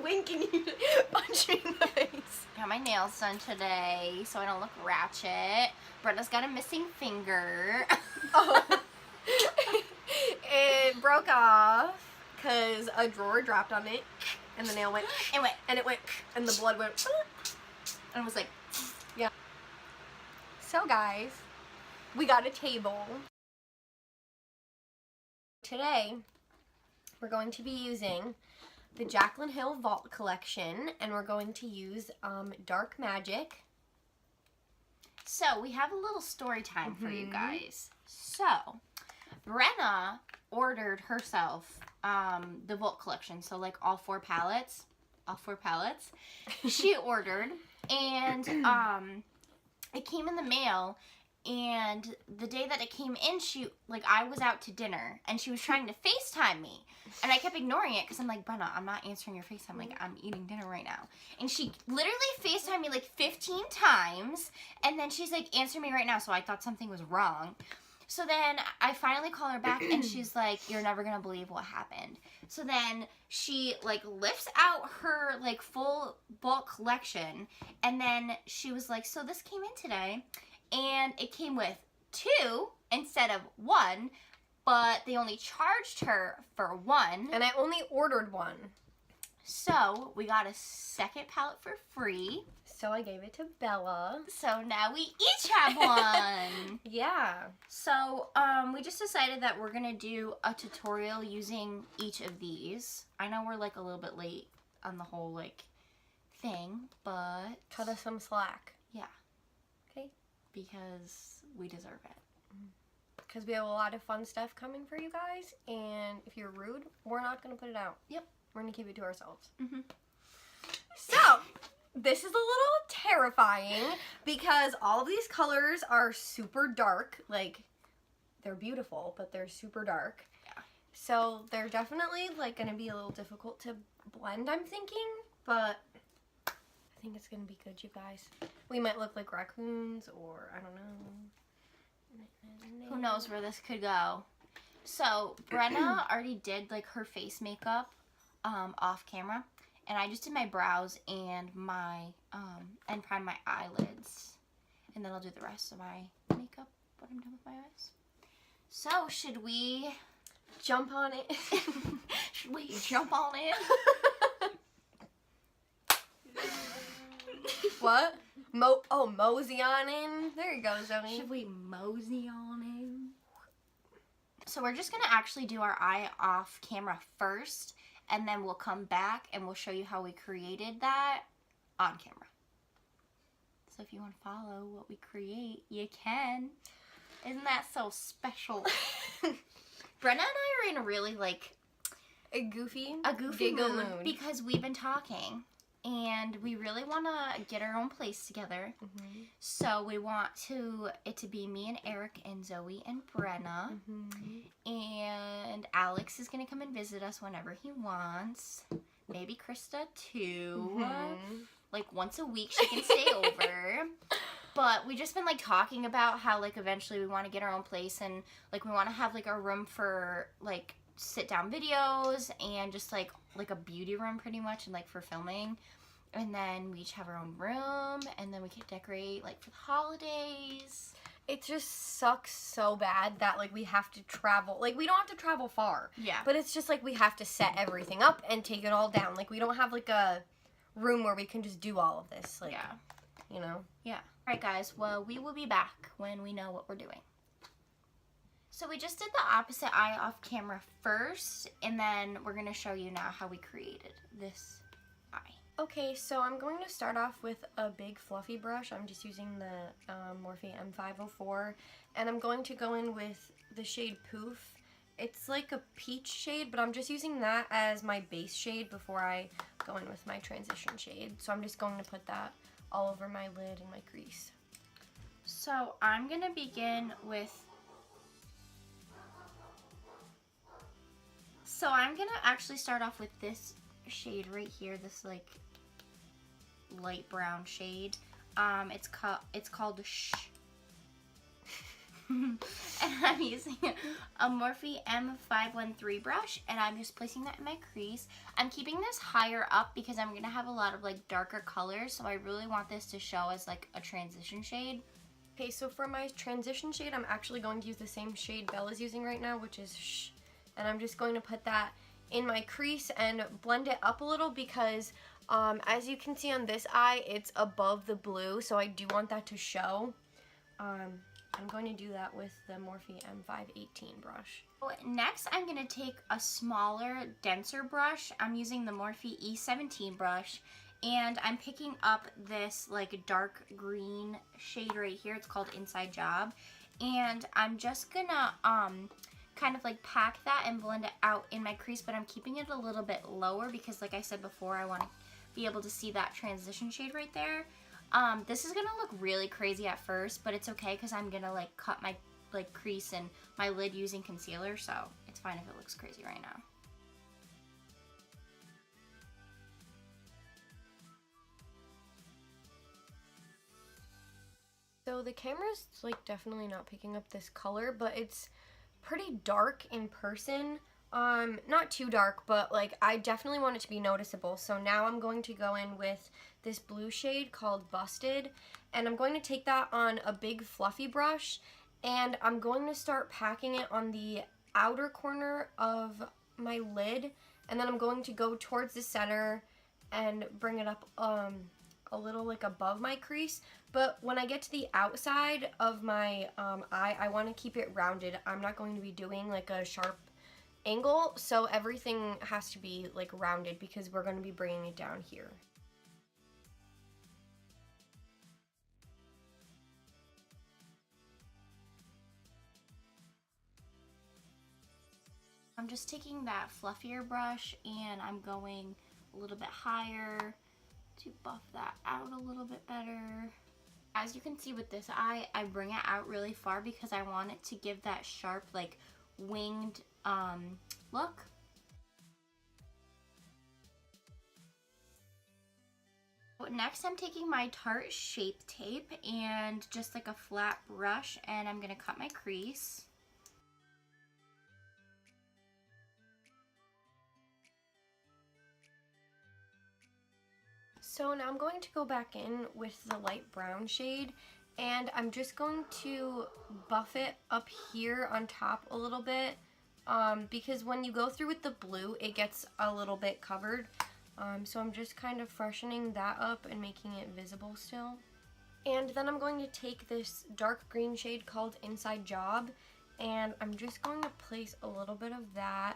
winking you to punch me in the face. Got my nails done today so I don't look ratchet. Brenna's got a missing finger. Oh. It broke off because a drawer dropped on it and the nail went and it went and the blood went And it was like, yeah. So guys, we got a table. Today we're going to be using the Jaclyn Hill Vault Collection, and we're going to use Dark Magic. So we have a little story time for you guys. So Brenna ordered herself the Vault Collection, so like all four palettes she ordered, and it came in the mail. And the day that it came in, I was out to dinner, and she was trying to FaceTime me. And I kept ignoring it, because I'm like, Brenna, I'm not answering your FaceTime. Like, I'm eating dinner right now. And she literally FaceTimed me, like, 15 times. And then she's like, answer me right now. So I thought something was wrong. So then I finally call her back, and she's like, you're never going to believe what happened. So then she, like, lifts out her, like, full Vault Collection. And then she was like, so this came in today. And it came with 2 instead of 1, but they only charged her for 1. And I only ordered 1. So we got a second palette for free. So I gave it to Bella. So now we each have 1. Yeah. So we just decided that we're going to do a tutorial using each of these. I know we're like a little bit late on the whole like thing, but... Cut us some slack. Yeah. Okay. Because we deserve it. Because we have a lot of fun stuff coming for you guys, and if you're rude, we're not going to put it out. Yep. We're going to keep it to ourselves. Mm-hmm. So, this is a little terrifying because all of these colors are super dark. Like, they're beautiful, but they're super dark. Yeah. So, they're definitely, like, going to be a little difficult to blend, I'm thinking, but... I think it's gonna be good, you guys. We might look like raccoons, or I don't know. Who knows where this could go. So Brenna already did like her face makeup off camera, and I just did my brows and my and primed my eyelids, and then I'll do the rest of my makeup when I'm done with my eyes. So should we jump on it? Should we jump on it? What? Mosey on in. There you go, Zoe. Should we mosey on in? So we're just gonna actually do our eye off camera first, and then we'll come back and we'll show you how we created that on camera. So if you want to follow what we create, you can. Isn't that so special? Brenna and I are in a really like a goofy mood because we've been talking. And we really want to get our own place together. Mm-hmm. So we want it to be me and Eric and Zoe and Brenna. Mm-hmm. And Alex is going to come and visit us whenever he wants. Maybe Krista too. Mm-hmm. Like once a week she can stay over. But we just been like talking about how like eventually we want to get our own place, and like we want to have like a room for like sit down videos and just like a beauty room pretty much, and like for filming. And then we each have our own room, and then we can decorate like for the holidays. It just sucks so bad that like we have to travel. Like we don't have to travel far. Yeah. But it's just like we have to set everything up and take it all down. Like we don't have like a room where we can just do all of this. Like, yeah. You know? Yeah. Alright guys, well we will be back when we know what we're doing. So we just did the opposite eye off camera first, and then we're going to show you now how we created this eye. Okay, so I'm going to start off with a big fluffy brush. I'm just using the Morphe M504, and I'm going to go in with the shade Poof. It's like a peach shade, but I'm just using that as my base shade before I go in with my transition shade. So I'm just going to put that all over my lid and my crease. So I'm going to begin with... So I'm going to actually start off with this shade right here, this like light brown shade. It's called Shh. And I'm using a Morphe M513 brush, and I'm just placing that in my crease. I'm keeping this higher up because I'm going to have a lot of like darker colors, so I really want this to show as like a transition shade. Okay, so for my transition shade, I'm actually going to use the same shade Bella's using right now, which is Shh. And I'm just going to put that in my crease and blend it up a little because as you can see on this eye, it's above the blue, so I do want that to show. I'm going to do that with the Morphe M518 brush. Next, I'm going to take a smaller, denser brush. I'm using the Morphe E17 brush, and I'm picking up this like dark green shade right here. It's called Inside Job, and I'm just gonna kind of like pack that and blend it out in my crease, but I'm keeping it a little bit lower because, like I said before, I want to be able to see that transition shade right there. This is gonna look really crazy at first, but it's okay because I'm gonna like cut my like crease and my lid using concealer, so it's fine if it looks crazy right now. So the camera's like definitely not picking up this color, but it's pretty dark in person. Not too dark, but like I definitely want it to be noticeable. So now I'm going to go in with this blue shade called Busted, and I'm going to take that on a big fluffy brush, and I'm going to start packing it on the outer corner of my lid, and then I'm going to go towards the center and bring it up a little like above my crease. But when I get to the outside of my eye, I want to keep it rounded. I'm not going to be doing like a sharp angle, so everything has to be like rounded because we're going to be bringing it down here. I'm just taking that fluffier brush and I'm going a little bit higher to buff that out a little bit better. As you can see with this eye, I bring it out really far because I want it to give that sharp, like, winged look. Next, I'm taking my Tarte Shape Tape and just like a flat brush, and I'm gonna cut my crease. So now I'm going to go back in with the light brown shade, and I'm just going to buff it up here on top a little bit because when you go through with the blue, it gets a little bit covered. So I'm just kind of freshening that up and making it visible still. And then I'm going to take this dark green shade called Inside Job, and I'm just going to place a little bit of that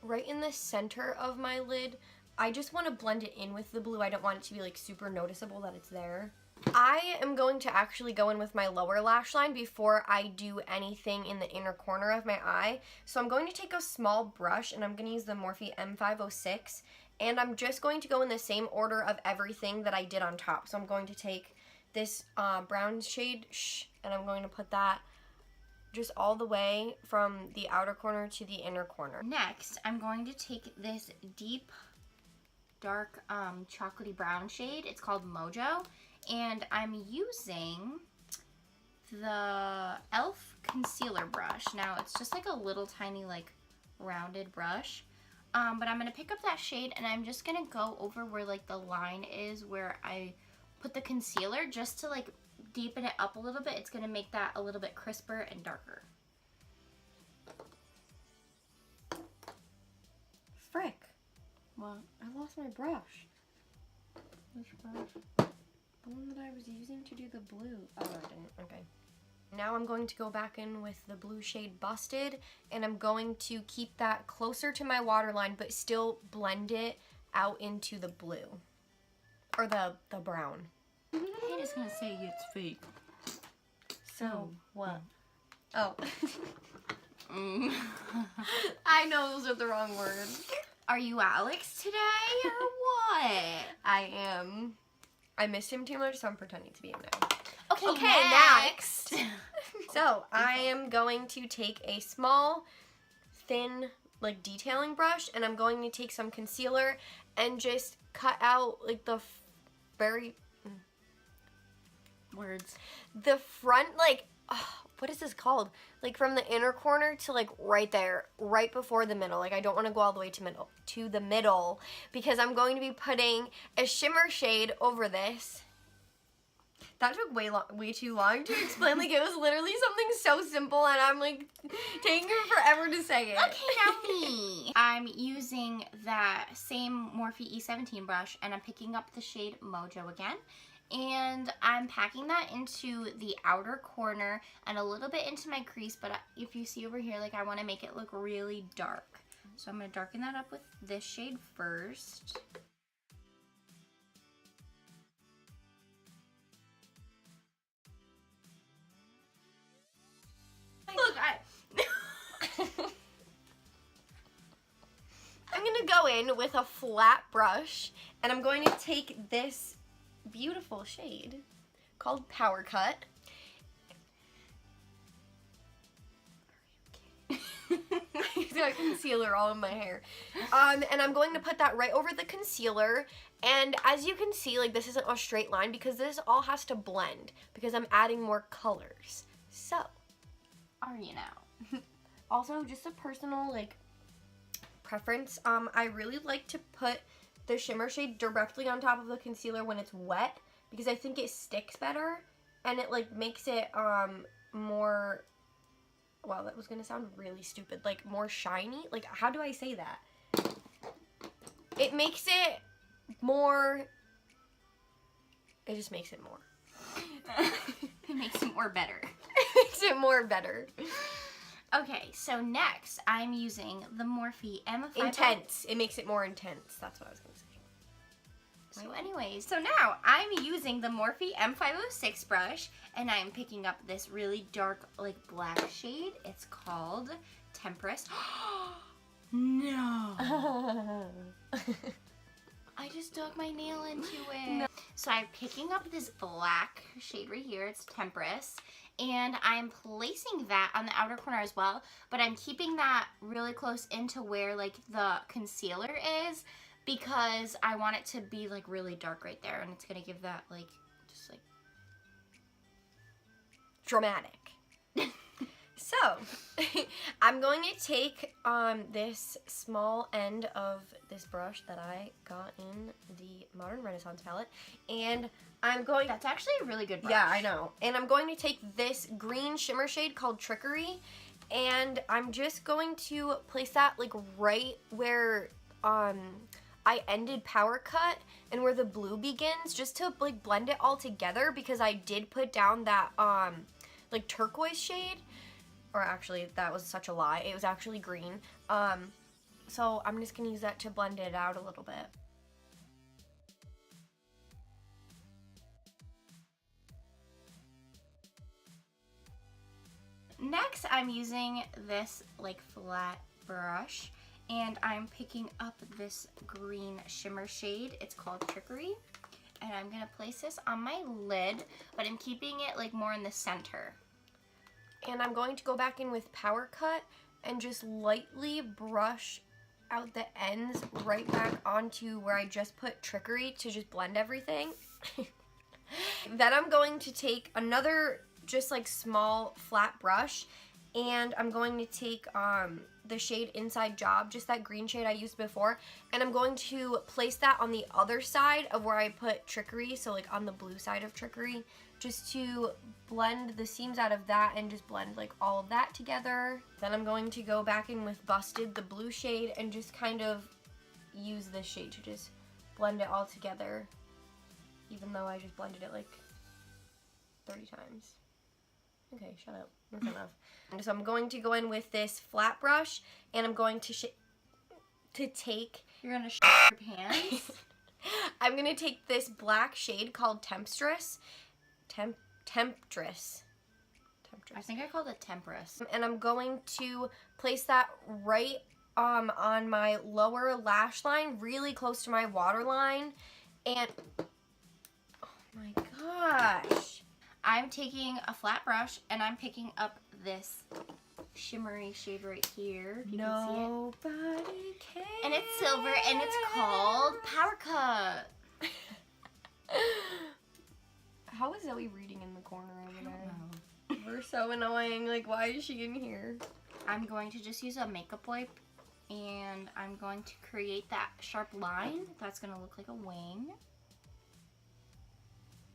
right in the center of my lid. I just want to blend it in with the blue. I don't want it to be like super noticeable that it's there. I am going to actually go in with my lower lash line before I do anything in the inner corner of my eye. So I'm going to take a small brush, and I'm going to use the Morphe M506, and I'm just going to go in the same order of everything that I did on top. So I'm going to take this brown shade, and I'm going to put that just all the way from the outer corner to the inner corner. Next, I'm going to take this deep dark chocolatey brown shade. It's called Mojo, and I'm using the e.l.f. concealer brush. Now it's just like a little tiny like rounded brush, but I'm gonna pick up that shade and I'm just gonna go over where like the line is where I put the concealer, just to like deepen it up a little bit. It's gonna make that a little bit crisper and darker. Frick. What? I lost my brush. Which brush? The one that I was using to do the blue. Oh, I didn't. Okay. Now I'm going to go back in with the blue shade Busted, and I'm going to keep that closer to my waterline, but still blend it out into the blue. Or the brown. He is gonna say it's fake. So, what? Oh. I know those are the wrong words. Are you Alex today or what? I am. I missed him too much, so I'm pretending to be him now. Okay, next. So I am going to take a small, thin, like detailing brush, and I'm going to take some concealer and just cut out like the the front, like, what is this called? Like from the inner corner to like right there, right before the middle. Like I don't want to go all the way to the middle because I'm going to be putting a shimmer shade over this. That took way too long to explain. Like it was literally something so simple and I'm like taking forever to say it. Okay, now me. I'm using that same Morphe E17 brush and I'm picking up the shade Mojo again. And I'm packing that into the outer corner and a little bit into my crease, but if you see over here, like I want to make it look really dark. So I'm going to darken that up with this shade first. Look, I'm going to go in with a flat brush and I'm going to take this beautiful shade called Power Cut. I've got concealer all in my hair. And I'm going to put that right over the concealer. And as you can see, like this isn't a straight line because this all has to blend because I'm adding more colors. So, are you now? Also, just a personal like preference. I really like to put the shimmer shade directly on top of the concealer when it's wet because I think it sticks better and it like makes it more, wow, that was gonna sound really stupid, like more shiny. Like how do I say that? It makes it more, it just makes it more. It makes it more better. It makes it more better. Okay, so next I'm using the Morphe M5. Intense. It makes it more intense. That's what I was going to say. So anyways, so now I'm using the Morphe M506 brush and I'm picking up this really dark like black shade. It's called Temptress. No. I just dug my nail into it. No. So I'm picking up this black shade right here. It's Temptress. And I'm placing that on the outer corner as well, but I'm keeping that really close into where like the concealer is because I want it to be like really dark right there and it's gonna give that like, just like dramatic. So, I'm going to take this small end of this brush that I got in the Modern Renaissance palette, and I'm going... That's actually a really good brush. Yeah, I know. And I'm going to take this green shimmer shade called Trickery, and I'm just going to place that like right where I ended Power Cut and where the blue begins, just to like blend it all together because I did put down that like turquoise shade. Or actually, that was such a lie. It was actually green. So I'm just going to use that to blend it out a little bit. Next, I'm using this like flat brush and I'm picking up this green shimmer shade. It's called Trickery. And I'm going to place this on my lid, but I'm keeping it like more in the center. And I'm going to go back in with Power Cut and just lightly brush out the ends right back onto where I just put Trickery to just blend everything. Then I'm going to take another just like small flat brush and I'm going to take the shade Inside Job, just that green shade I used before, and I'm going to place that on the other side of where I put Trickery, so like on the blue side of Trickery, just to blend the seams out of that and just blend like all of that together. Then I'm going to go back in with Busted, the blue shade, and just kind of use this shade to just blend it all together, even though I just blended it like 30 times. Okay, shut up. That's enough. And so I'm going to go in with this flat brush, and I'm going to take... You're gonna your pants? I'm going to take this black shade called Temptress. Temptress. I think I called it Temptress. And I'm going to place that right on my lower lash line, really close to my waterline. And... oh my gosh. I'm taking a flat brush and I'm picking up this shimmery shade right here. You can see it. Nobody cares. And it's silver and it's called Power Cut. How is Zoe reading in the corner over there? We're so annoying. Like, why is she in here? I'm going to just use a makeup wipe, and I'm going to create that sharp line. That's going to look like a wing.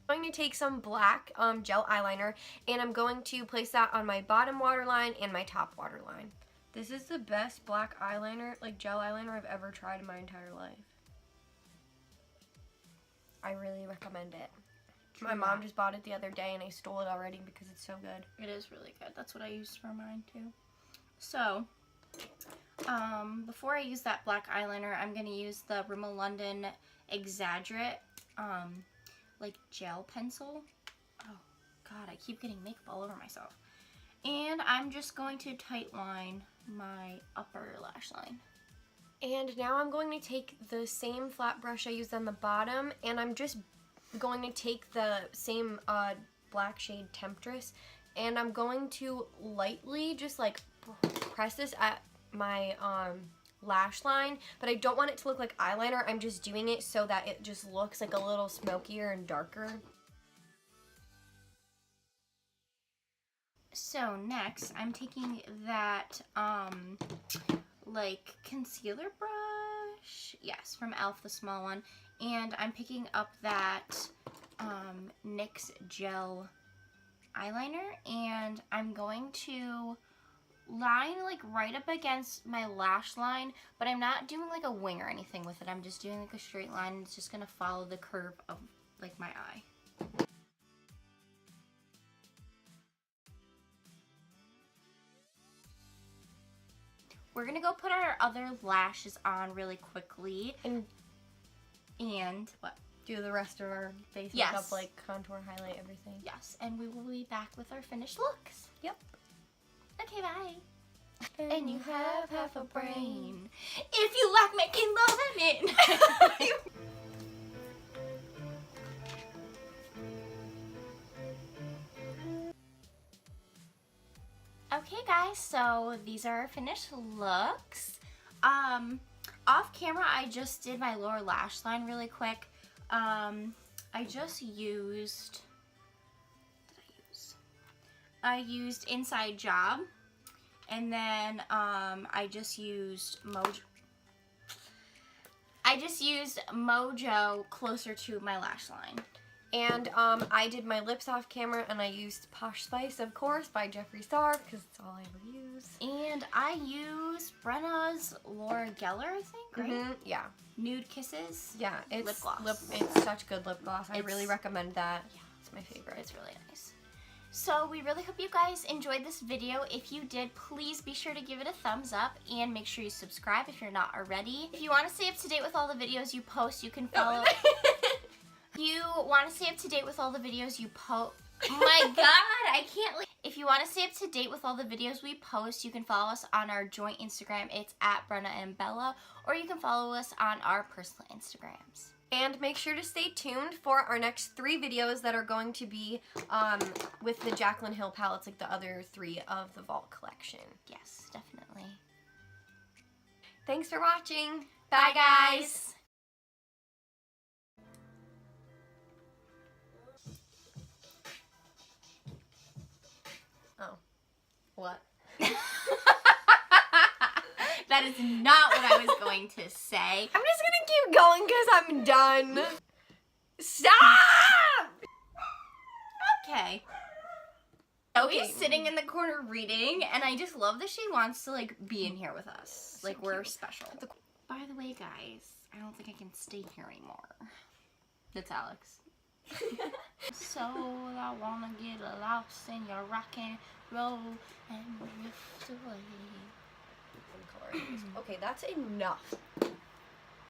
I'm going to take some black gel eyeliner, and I'm going to place that on my bottom waterline and my top waterline. This is the best black eyeliner, like gel eyeliner, I've ever tried in my entire life. I really recommend it. My mom just bought it the other day and I stole it already because it's so good. It is really good. That's what I used for mine too. So, before I use that black eyeliner, I'm going to use the Rimmel London Exaggerate, like gel pencil. Oh God, I keep getting makeup all over myself. And I'm just going to tight line my upper lash line. And now I'm going to take the same flat brush I used on the bottom, and I'm just going to take the same black shade Temptress, and I'm going to lightly just like press this at my lash line, but I don't want it to look like eyeliner. I'm just doing it so that it just looks like a little smokier and darker. So next, I'm taking that like concealer brush, yes, from e.l.f., the small one, and I'm picking up that NYX gel eyeliner, and I'm going to line like right up against my lash line, but I'm not doing like a wing or anything with it. I'm just doing like a straight line. It's just gonna follow the curve of like my eye. We're gonna go put our other lashes on really quickly. And what? Do the rest of our face Yes. makeup, like contour, highlight, everything. Yes, and we will be back with our finished looks. Yep. Okay, bye. And you have half a brain. If you like making love in it. Okay guys, so these are our finished looks. Off camera I just did my lower lash line really quick. I just used, I used Inside Job, and then I just used Mojo closer to my lash line. And I did my lips off camera, and I used Posh Spice, of course, by Jeffree Star, because it's all I ever use. And I used Brenna's Laura Geller, I think, right? Mm-hmm. Yeah. Nude Kisses. Yeah, it's lip gloss. It's such good lip gloss. I really recommend that. Yeah, it's my favorite. It's really nice. So we really hope you guys enjoyed this video. If you did, please be sure to give it a thumbs up and make sure you subscribe if you're not already. If you want to stay up to date with all the videos you post, you can follow. If you want to stay up to date with all the videos you post. Oh my God, I can't. If you want to stay up to date with all the videos we post, you can follow us on our joint Instagram. It's at Brenna and Bella, or you can follow us on our personal Instagrams. And make sure to stay tuned for our next 3 videos that are going to be with the Jaclyn Hill palettes, like the other 3 of the Vault Collection. Yes, definitely. Thanks for watching. Bye guys. Oh. What? That is not what I was going to say. I'm just gonna keep going because I'm done. Stop! Okay. Zoe's sitting in the corner reading, and I just love that she wants to like be in here with us. Like, we're special. By the way, guys, I don't think I can stay here anymore. That's Alex. So I wanna get lost in your rock and roll and drift away. Okay, that's enough.